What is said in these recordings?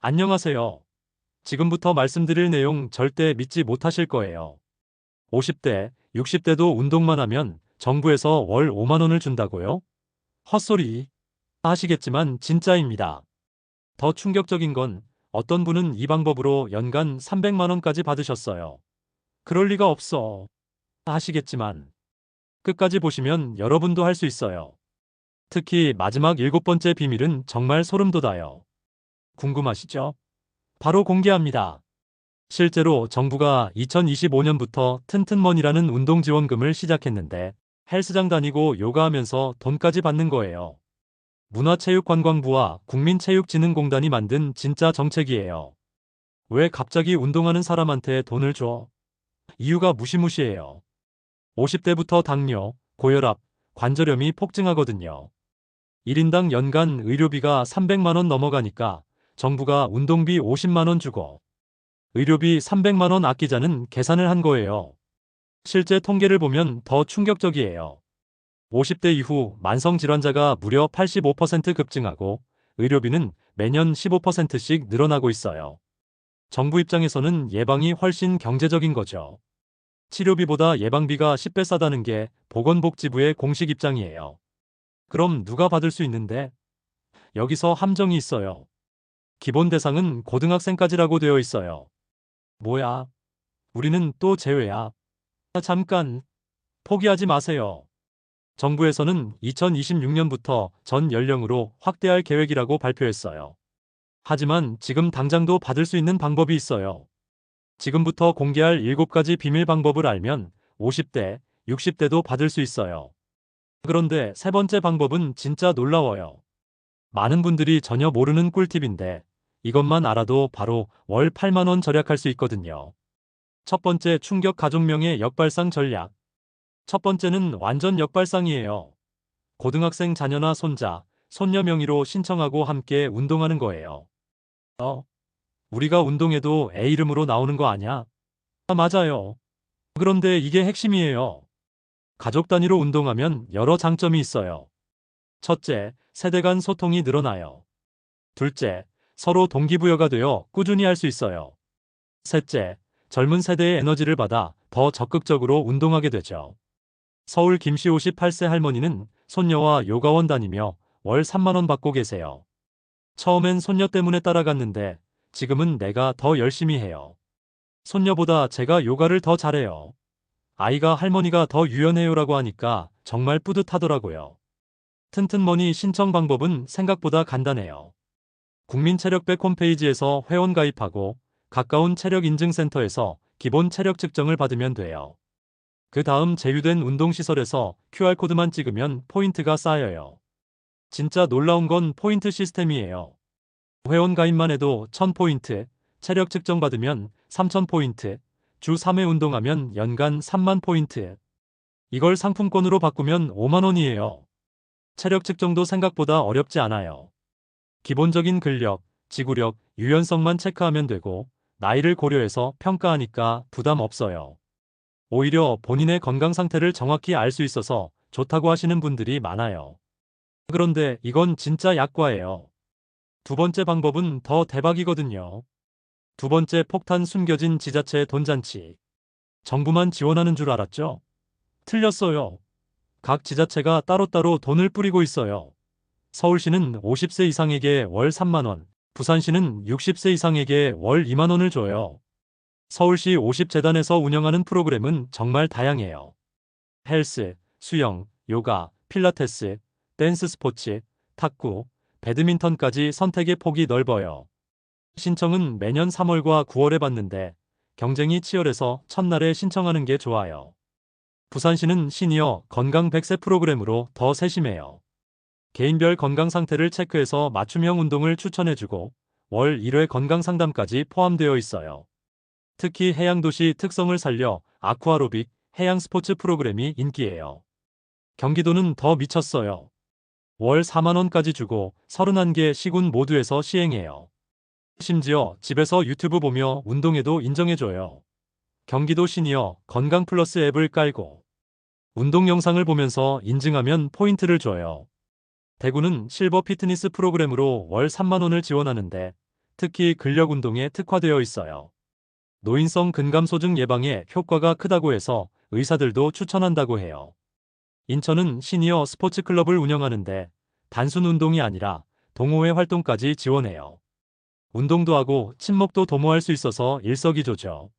안녕하세요. 지금부터 말씀드릴 내용 절대 믿지 못하실 거예요. 50대, 60대도 운동만 하면 정부에서 월 5만 원을 준다고요? 헛소리 하시겠지만 진짜입니다. 더 충격적인 건 어떤 분은 이 방법으로 연간 300만 원까지 받으셨어요. 그럴 리가 없어 하시겠지만 끝까지 보시면 여러분도 할 수 있어요. 특히 마지막 7번째 비밀은 정말 소름 돋아요. 궁금하시죠? 바로 공개합니다. 실제로 정부가 2025년부터 튼튼머니라는 운동지원금을 시작했는데 헬스장 다니고 요가하면서 돈까지 받는 거예요. 문화체육관광부와 국민체육진흥공단이 만든 진짜 정책이에요. 왜 갑자기 운동하는 사람한테 돈을 줘? 이유가 무시무시해요. 50대부터 당뇨, 고혈압, 관절염이 폭증하거든요. 1인당 연간 의료비가 300만 원 넘어가니까 정부가 운동비 50만 원 주고 의료비 300만 원 아끼자는 계산을 한 거예요. 실제 통계를 보면 더 충격적이에요. 50대 이후 만성질환자가 무려 85% 급증하고 의료비는 매년 15%씩 늘어나고 있어요. 정부 입장에서는 예방이 훨씬 경제적인 거죠. 치료비보다 예방비가 10배 싸다는 게 보건복지부의 공식 입장이에요. 그럼 누가 받을 수 있는데? 여기서 함정이 있어요. 기본 대상은 고등학생까지라고 되어 있어요. 뭐야? 우리는 또 제외야. 잠깐, 포기하지 마세요. 정부에서는 2026년부터 전 연령으로 확대할 계획이라고 발표했어요. 하지만 지금 당장도 받을 수 있는 방법이 있어요. 지금부터 공개할 7가지 비밀 방법을 알면 50대, 60대도 받을 수 있어요. 그런데 세 번째 방법은 진짜 놀라워요. 많은 분들이 전혀 모르는 꿀팁인데 이것만 알아도 바로 월 8만 원 절약할 수 있거든요. 첫 번째 충격 가족명예 역발상 전략. 첫 번째는 완전 역발상이에요. 고등학생 자녀나 손자, 손녀 명의로 신청하고 함께 운동하는 거예요. 어, 우리가 운동해도 애 이름으로 나오는 거 아냐? 아, 맞아요. 그런데 이게 핵심이에요. 가족 단위로 운동하면 여러 장점이 있어요. 첫째, 세대 간 소통이 늘어나요. 둘째, 서로 동기부여가 되어 꾸준히 할 수 있어요. 셋째, 젊은 세대의 에너지를 받아 더 적극적으로 운동하게 되죠. 서울 김씨 58세 할머니는 손녀와 요가원 다니며 월 3만 원 받고 계세요. 처음엔 손녀 때문에 따라갔는데 지금은 내가 더 열심히 해요. 손녀보다 제가 요가를 더 잘해요. 아이가 할머니가 더 유연해요라고 하니까 정말 뿌듯하더라고요. 튼튼머니 신청 방법은 생각보다 간단해요. 국민체력백 홈페이지에서 회원 가입하고 가까운 체력인증센터에서 기본 체력 측정을 받으면 돼요. 그 다음 제휴된 운동시설에서 QR코드만 찍으면 포인트가 쌓여요. 진짜 놀라운 건 포인트 시스템이에요. 회원 가입만 해도 1000포인트, 체력 측정 받으면 3000포인트, 주 3회 운동하면 연간 3만 포인트. 이걸 상품권으로 바꾸면 5만 원이에요. 체력 측정도 생각보다 어렵지 않아요. 기본적인 근력, 지구력, 유연성만 체크하면 되고 나이를 고려해서 평가하니까 부담 없어요. 오히려 본인의 건강 상태를 정확히 알 수 있어서 좋다고 하시는 분들이 많아요. 그런데 이건 진짜 약과예요. 두 번째 방법은 더 대박이거든요. 두 번째 폭탄 숨겨진 지자체 돈잔치. 정부만 지원하는 줄 알았죠? 틀렸어요. 각 지자체가 따로따로 돈을 뿌리고 있어요. 서울시는 50세 이상에게 월 3만 원, 부산시는 60세 이상에게 월 2만 원을 줘요. 서울시 50재단에서 운영하는 프로그램은 정말 다양해요. 헬스, 수영, 요가, 필라테스, 댄스 스포츠, 탁구, 배드민턴까지 선택의 폭이 넓어요. 신청은 매년 3월과 9월에 받는데 경쟁이 치열해서 첫날에 신청하는 게 좋아요. 부산시는 시니어 건강 100세 프로그램으로 더 세심해요. 개인별 건강 상태를 체크해서 맞춤형 운동을 추천해주고 월 1회 건강 상담까지 포함되어 있어요. 특히 해양도시 특성을 살려 아쿠아로빅, 해양 스포츠 프로그램이 인기예요. 경기도는 더 미쳤어요. 월 4만 원까지 주고 31개 시군 모두에서 시행해요. 심지어 집에서 유튜브 보며 운동해도 인정해줘요. 경기도 시니어 건강 플러스 앱을 깔고 운동 영상을 보면서 인증하면 포인트를 줘요. 대구는 실버 피트니스 프로그램으로 월 3만 원을 지원하는데 특히 근력 운동에 특화되어 있어요. 노인성 근감소증 예방에 효과가 크다고 해서 의사들도 추천한다고 해요. 인천은 시니어 스포츠 클럽을 운영하는데 단순 운동이 아니라 동호회 활동까지 지원해요. 운동도 하고 친목도 도모할 수 있어서 일석이조죠.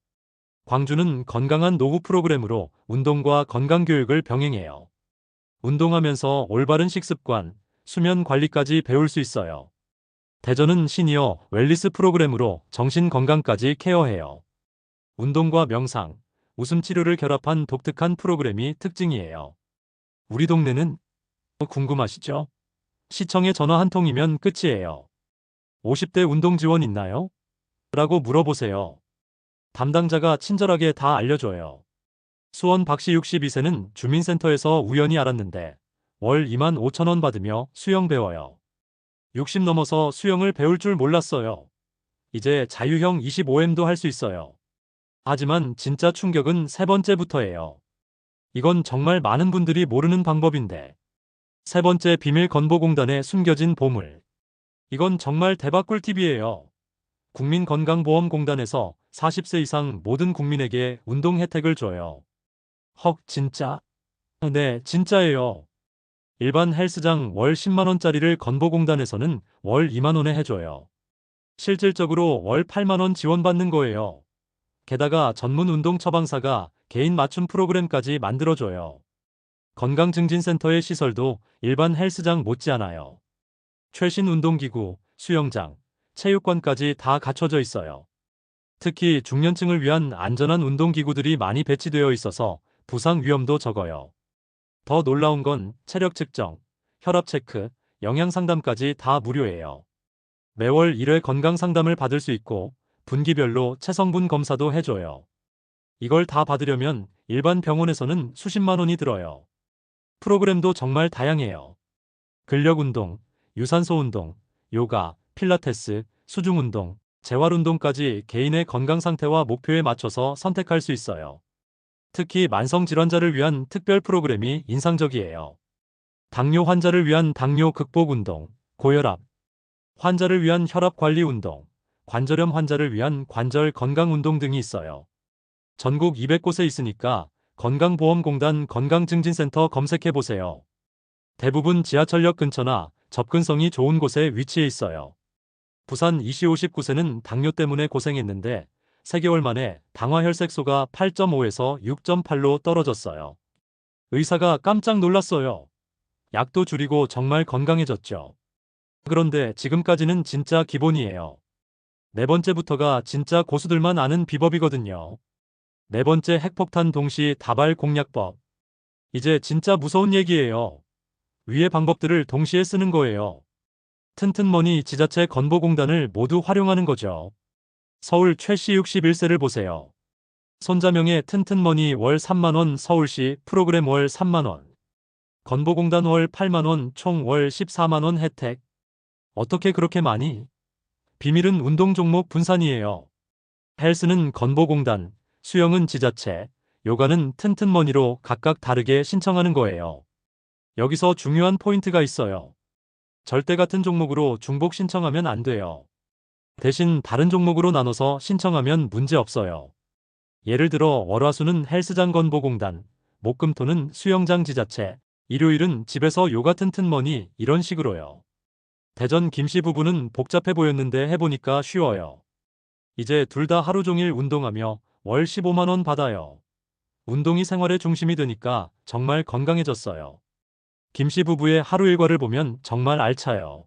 광주는 건강한 노후 프로그램으로 운동과 건강 교육을 병행해요. 운동하면서 올바른 식습관, 수면 관리까지 배울 수 있어요. 대전은 시니어 웰니스 프로그램으로 정신 건강까지 케어해요. 운동과 명상, 웃음 치료를 결합한 독특한 프로그램이 특징이에요. 우리 동네는 궁금하시죠? 시청에 전화 한 통이면 끝이에요. 50대 운동 지원 있나요? 라고 물어보세요. 담당자가 친절하게 다 알려줘요. 수원 박씨 62세는 주민센터에서 우연히 알았는데 월 2만 5천 원 받으며 수영 배워요. 60 넘어서 수영을 배울 줄 몰랐어요. 이제 자유형 25M도 할 수 있어요. 하지만 진짜 충격은 세 번째부터예요. 이건 정말 많은 분들이 모르는 방법인데. 세 번째 비밀 건보공단에 숨겨진 보물. 이건 정말 대박 꿀팁이에요. 국민건강보험공단에서 40세 이상 모든 국민에게 운동 혜택을 줘요. 헉, 진짜? 네, 진짜예요. 일반 헬스장 월 10만 원짜리를 건보공단에서는 월 2만 원에 해줘요. 실질적으로 월 8만 원 지원받는 거예요. 게다가 전문 운동 처방사가 개인 맞춤 프로그램까지 만들어줘요. 건강증진센터의 시설도 일반 헬스장 못지않아요. 최신 운동기구, 수영장, 체육관까지 다 갖춰져 있어요. 특히 중년층을 위한 안전한 운동기구들이 많이 배치되어 있어서 부상 위험도 적어요. 더 놀라운 건 체력 측정, 혈압 체크, 영양 상담까지 다 무료예요. 매월 1회 건강 상담을 받을 수 있고 분기별로 체성분 검사도 해줘요. 이걸 다 받으려면 일반 병원에서는 수십만 원이 들어요. 프로그램도 정말 다양해요. 근력 운동, 유산소 운동, 요가, 필라테스, 수중 운동, 재활 운동까지 개인의 건강 상태와 목표에 맞춰서 선택할 수 있어요. 특히 만성 질환자를 위한 특별 프로그램이 인상적이에요. 당뇨 환자를 위한 당뇨 극복 운동, 고혈압, 환자를 위한 혈압 관리 운동, 관절염 환자를 위한 관절 건강 운동 등이 있어요. 전국 200곳에 있으니까 건강보험공단 건강증진센터 검색해보세요. 대부분 지하철역 근처나 접근성이 좋은 곳에 위치해 있어요. 부산 이시 59세는 당뇨 때문에 고생했는데 3개월 만에 당화혈색소가 8.5에서 6.8로 떨어졌어요. 의사가 깜짝 놀랐어요. 약도 줄이고 정말 건강해졌죠. 그런데 지금까지는 진짜 기본이에요. 네 번째부터가 진짜 고수들만 아는 비법이거든요. 네 번째 핵폭탄 동시 다발 공략법. 이제 진짜 무서운 얘기예요. 위의 방법들을 동시에 쓰는 거예요. 튼튼머니 지자체 건보공단을 모두 활용하는 거죠. 서울 최씨 61세를 보세요. 손자명의 튼튼머니 월 3만원, 서울시 프로그램 월 3만원, 건보공단 월 8만원, 총 월 14만원 혜택. 어떻게 그렇게 많이? 비밀은 운동 종목 분산이에요. 헬스는 건보공단, 수영은 지자체, 요가는 튼튼머니로 각각 다르게 신청하는 거예요. 여기서 중요한 포인트가 있어요. 절대 같은 종목으로 중복 신청하면 안 돼요. 대신 다른 종목으로 나눠서 신청하면 문제 없어요. 예를 들어 월화수는 헬스장 건보공단, 목금토는 수영장 지자체, 일요일은 집에서 요가 튼튼머니 이런 식으로요. 대전 김씨 부부는 복잡해 보였는데 해보니까 쉬워요. 이제 둘 다 하루 종일 운동하며 월 15만 원 받아요. 운동이 생활의 중심이 되니까 정말 건강해졌어요. 김씨 부부의 하루 일과를 보면 정말 알차요.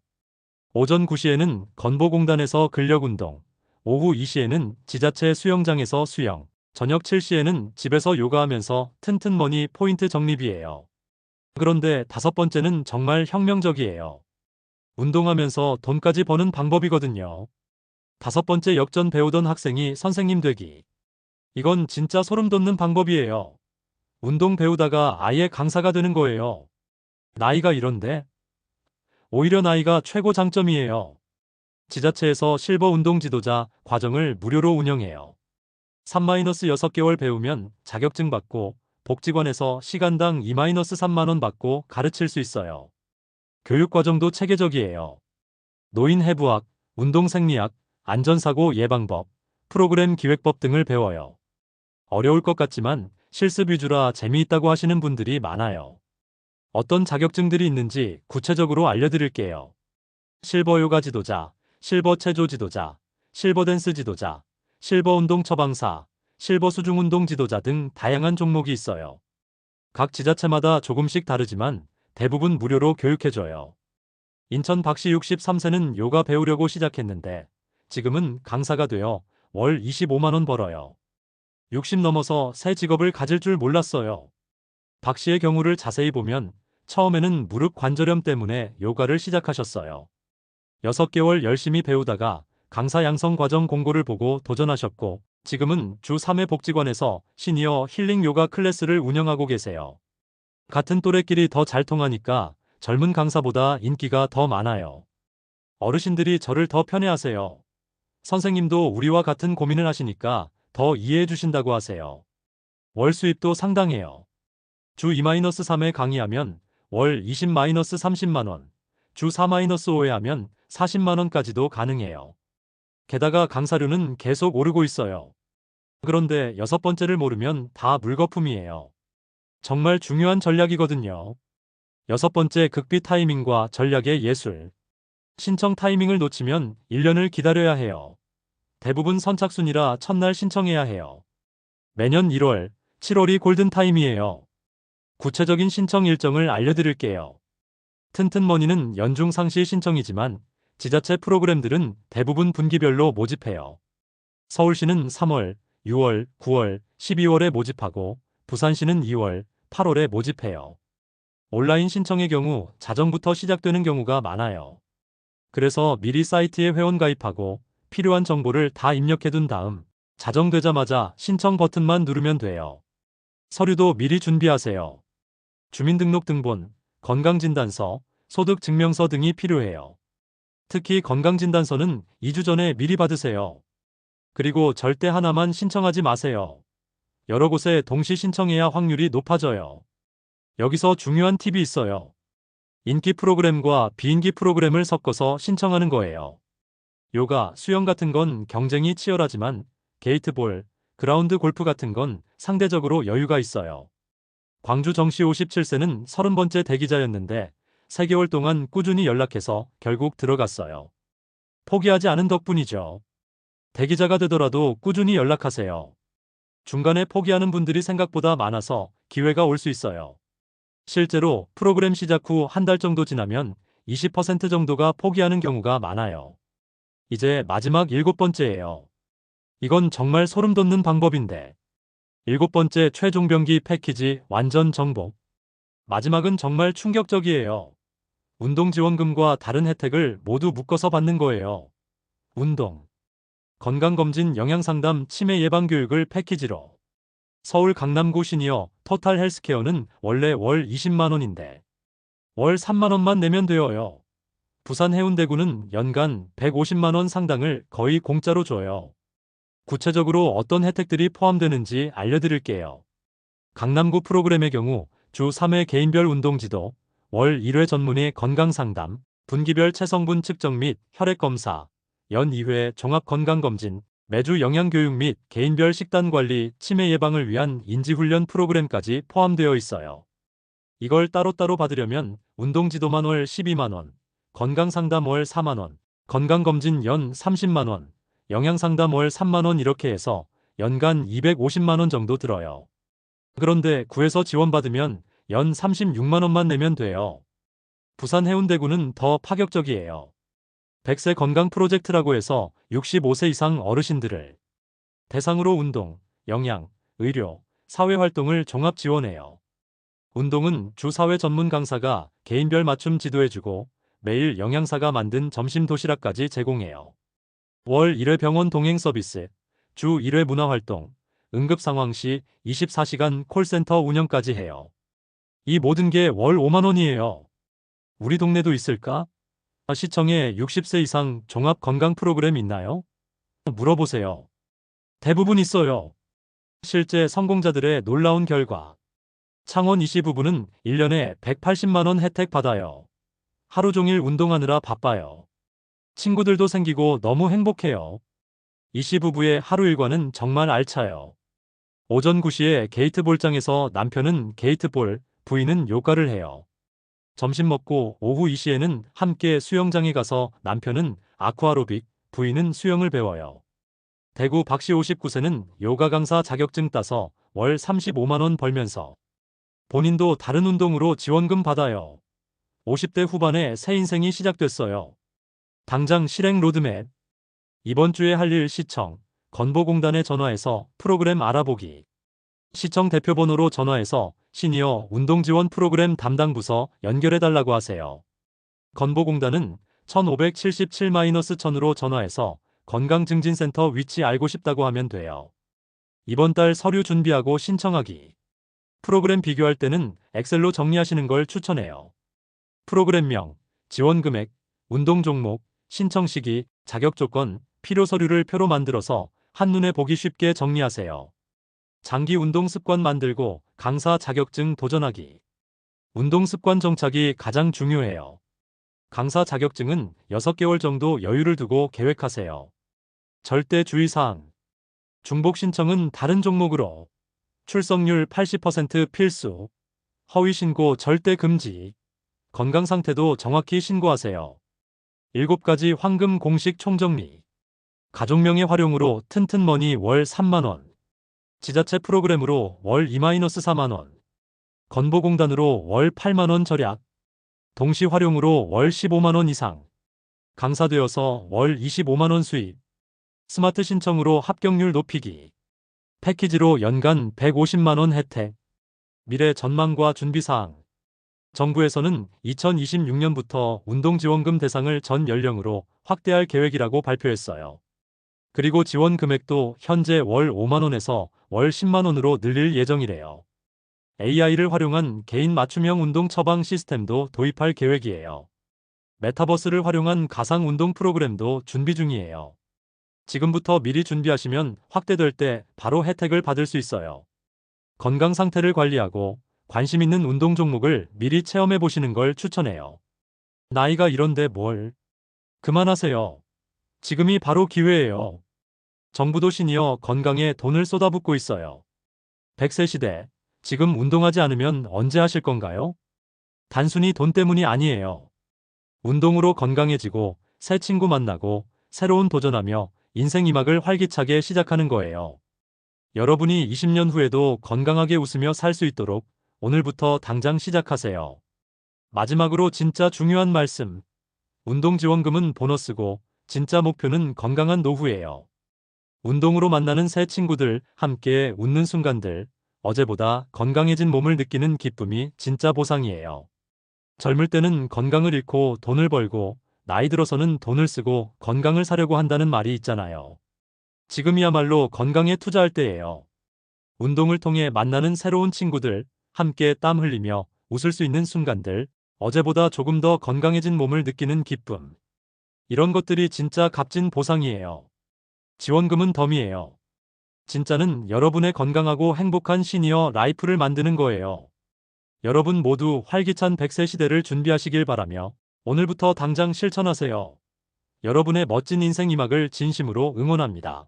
오전 9시에는 건보공단에서 근력운동, 오후 2시에는 지자체 수영장에서 수영, 저녁 7시에는 집에서 요가하면서 튼튼머니 포인트 적립이에요. 그런데 다섯 번째는 정말 혁명적이에요. 운동하면서 돈까지 버는 방법이거든요. 다섯 번째 역전 배우던 학생이 선생님 되기. 이건 진짜 소름 돋는 방법이에요. 운동 배우다가 아예 강사가 되는 거예요. 나이가 이런데? 오히려 나이가 최고 장점이에요. 지자체에서 실버 운동 지도자 과정을 무료로 운영해요. 3-6개월 배우면 자격증 받고 복지관에서 시간당 2-3만 원 받고 가르칠 수 있어요. 교육 과정도 체계적이에요. 노인 해부학, 운동 생리학, 안전사고 예방법, 프로그램 기획법 등을 배워요. 어려울 것 같지만 실습 위주라 재미있다고 하시는 분들이 많아요. 어떤 자격증들이 있는지 구체적으로 알려드릴게요. 실버 요가 지도자, 실버 체조 지도자, 실버 댄스 지도자, 실버 운동 처방사, 실버 수중 운동 지도자 등 다양한 종목이 있어요. 각 지자체마다 조금씩 다르지만 대부분 무료로 교육해줘요. 인천 박씨 63세는 요가 배우려고 시작했는데 지금은 강사가 되어 월 25만 원 벌어요. 60 넘어서 새 직업을 가질 줄 몰랐어요. 박 씨의 경우를 자세히 보면 처음에는 무릎 관절염 때문에 요가를 시작하셨어요. 6개월 열심히 배우다가 강사 양성 과정 공고를 보고 도전하셨고 지금은 주 3회 복지관에서 시니어 힐링 요가 클래스를 운영하고 계세요. 같은 또래끼리 더 잘 통하니까 젊은 강사보다 인기가 더 많아요. 어르신들이 저를 더 편해하세요. 선생님도 우리와 같은 고민을 하시니까 더 이해해 주신다고 하세요. 월 수입도 상당해요. 주 2-3회 강의하면 월 20-30만 원, 주 4-5회 하면 40만 원까지도 가능해요. 게다가 강사료는 계속 오르고 있어요. 그런데 6번째를 모르면 다 물거품이에요. 정말 중요한 전략이거든요. 6번째 극비 타이밍과 전략의 예술. 신청 타이밍을 놓치면 1년을 기다려야 해요. 대부분 선착순이라 첫날 신청해야 해요. 매년 1월, 7월이 골든타임이에요. 구체적인 신청 일정을 알려드릴게요. 튼튼머니는 연중 상시 신청이지만 지자체 프로그램들은 대부분 분기별로 모집해요. 서울시는 3월, 6월, 9월, 12월에 모집하고 부산시는 2월, 8월에 모집해요. 온라인 신청의 경우 자정부터 시작되는 경우가 많아요. 그래서 미리 사이트에 회원 가입하고 필요한 정보를 다 입력해둔 다음 자정되자마자 신청 버튼만 누르면 돼요. 서류도 미리 준비하세요. 주민등록등본, 건강진단서, 소득증명서 등이 필요해요. 특히 건강진단서는 2주 전에 미리 받으세요. 그리고 절대 하나만 신청하지 마세요. 여러 곳에 동시 신청해야 확률이 높아져요. 여기서 중요한 팁이 있어요. 인기 프로그램과 비인기 프로그램을 섞어서 신청하는 거예요. 요가, 수영 같은 건 경쟁이 치열하지만 게이트볼, 그라운드 골프 같은 건 상대적으로 여유가 있어요. 광주 정씨 57세는 30번째 대기자였는데 3개월 동안 꾸준히 연락해서 결국 들어갔어요. 포기하지 않은 덕분이죠. 대기자가 되더라도 꾸준히 연락하세요. 중간에 포기하는 분들이 생각보다 많아서 기회가 올 수 있어요. 실제로 프로그램 시작 후 한 달 정도 지나면 20% 정도가 포기하는 경우가 많아요. 이제 마지막 7번째예요. 이건 정말 소름 돋는 방법인데. 7번째 최종병기 패키지 완전 정복. 마지막은 정말 충격적이에요. 운동지원금과 다른 혜택을 모두 묶어서 받는 거예요. 운동, 건강검진, 영양상담, 치매 예방교육을 패키지로. 서울 강남구 시니어 토탈 헬스케어는 원래 월 20만 원인데 월 3만 원만 내면 되어요. 부산 해운대구는 연간 150만 원 상당을 거의 공짜로 줘요. 구체적으로 어떤 혜택들이 포함되는지 알려드릴게요. 강남구 프로그램의 경우 주 3회 개인별 운동지도, 월 1회 전문의 건강상담, 분기별 체성분 측정 및 혈액검사, 연 2회 종합건강검진, 매주 영양교육 및 개인별 식단관리, 치매 예방을 위한 인지훈련 프로그램까지 포함되어 있어요. 이걸 따로따로 받으려면 운동지도만 월 12만 원, 건강상담 월 4만 원, 건강검진 연 30만 원, 영양상담 월 3만 원 이렇게 해서 연간 250만 원 정도 들어요. 그런데 구에서 지원받으면 연 36만 원만 내면 돼요. 부산 해운대구는 더 파격적이에요. 100세 건강 프로젝트라고 해서 65세 이상 어르신들을 대상으로 운동, 영양, 의료, 사회활동을 종합 지원해요. 운동은 주 4회 전문 강사가 개인별 맞춤 지도해주고 매일 영양사가 만든 점심 도시락까지 제공해요. 월 1회 병원 동행 서비스, 주 1회 문화활동, 응급 상황 시 24시간 콜센터 운영까지 해요. 이 모든 게 월 5만 원이에요. 우리 동네도 있을까? 시청에 60세 이상 종합 건강 프로그램 있나요? 물어보세요. 대부분 있어요. 실제 성공자들의 놀라운 결과. 창원 이씨 부부는 1년에 180만 원 혜택 받아요. 하루 종일 운동하느라 바빠요. 친구들도 생기고 너무 행복해요. 이씨 부부의 하루 일과는 정말 알차요. 오전 9시에 게이트볼장에서 남편은 게이트볼, 부인은 요가를 해요. 점심 먹고 오후 2시에는 함께 수영장에 가서 남편은 아쿠아로빅, 부인은 수영을 배워요. 대구 박씨 59세는 요가 강사 자격증 따서 월 35만 원 벌면서 본인도 다른 운동으로 지원금 받아요. 50대 후반에 새 인생이 시작됐어요. 당장 실행 로드맵. 이번 주에 할 일 시청, 건보공단에 전화해서 프로그램 알아보기. 시청 대표번호로 전화해서 시니어 운동지원 프로그램 담당 부서 연결해달라고 하세요. 건보공단은 1577-1000으로 전화해서 건강증진센터 위치 알고 싶다고 하면 돼요. 이번 달 서류 준비하고 신청하기. 프로그램 비교할 때는 엑셀로 정리하시는 걸 추천해요. 프로그램명, 지원 금액, 운동 종목, 신청 시기, 자격 조건, 필요 서류를 표로 만들어서 한눈에 보기 쉽게 정리하세요. 장기 운동 습관 만들고 강사 자격증 도전하기. 운동 습관 정착이 가장 중요해요. 강사 자격증은 6개월 정도 여유를 두고 계획하세요. 절대 주의사항. 중복 신청은 다른 종목으로. 출석률 80% 필수. 허위 신고 절대 금지. 건강 상태도 정확히 신고하세요. 7가지 황금 공식 총정리. 가족명의 활용으로 튼튼머니 월 3만 원. 지자체 프로그램으로 월 2-4만 원. 건보공단으로 월 8만 원 절약. 동시 활용으로 월 15만 원 이상. 강사되어서 월 25만 원 수입. 스마트 신청으로 합격률 높이기. 패키지로 연간 150만 원 혜택. 미래 전망과 준비사항. 정부에서는 2026년부터 운동지원금 대상을 전 연령으로 확대할 계획이라고 발표했어요. 그리고 지원 금액도 현재 월 5만 원에서 월 10만 원으로 늘릴 예정이래요. AI를 활용한 개인 맞춤형 운동 처방 시스템도 도입할 계획이에요. 메타버스를 활용한 가상 운동 프로그램도 준비 중이에요. 지금부터 미리 준비하시면 확대될 때 바로 혜택을 받을 수 있어요. 건강 상태를 관리하고 관심 있는 운동 종목을 미리 체험해 보시는 걸 추천해요. 나이가 이런데 뭘? 그만하세요. 지금이 바로 기회예요. 정부도 시니어 건강에 돈을 쏟아붓고 있어요. 100세 시대, 지금 운동하지 않으면 언제 하실 건가요? 단순히 돈 때문이 아니에요. 운동으로 건강해지고 새 친구 만나고 새로운 도전하며 인생 2막을 활기차게 시작하는 거예요. 여러분이 20년 후에도 건강하게 웃으며 살 수 있도록 오늘부터 당장 시작하세요. 마지막으로 진짜 중요한 말씀. 운동지원금은 보너스고 진짜 목표는 건강한 노후예요. 운동으로 만나는 새 친구들, 함께 웃는 순간들, 어제보다 건강해진 몸을 느끼는 기쁨이 진짜 보상이에요. 젊을 때는 건강을 잃고 돈을 벌고 나이 들어서는 돈을 쓰고 건강을 사려고 한다는 말이 있잖아요. 지금이야말로 건강에 투자할 때예요. 운동을 통해 만나는 새로운 친구들, 함께 땀 흘리며 웃을 수 있는 순간들, 어제보다 조금 더 건강해진 몸을 느끼는 기쁨. 이런 것들이 진짜 값진 보상이에요. 지원금은 덤이에요. 진짜는 여러분의 건강하고 행복한 시니어 라이프를 만드는 거예요. 여러분 모두 활기찬 100세 시대를 준비하시길 바라며 오늘부터 당장 실천하세요. 여러분의 멋진 인생 2막을 진심으로 응원합니다.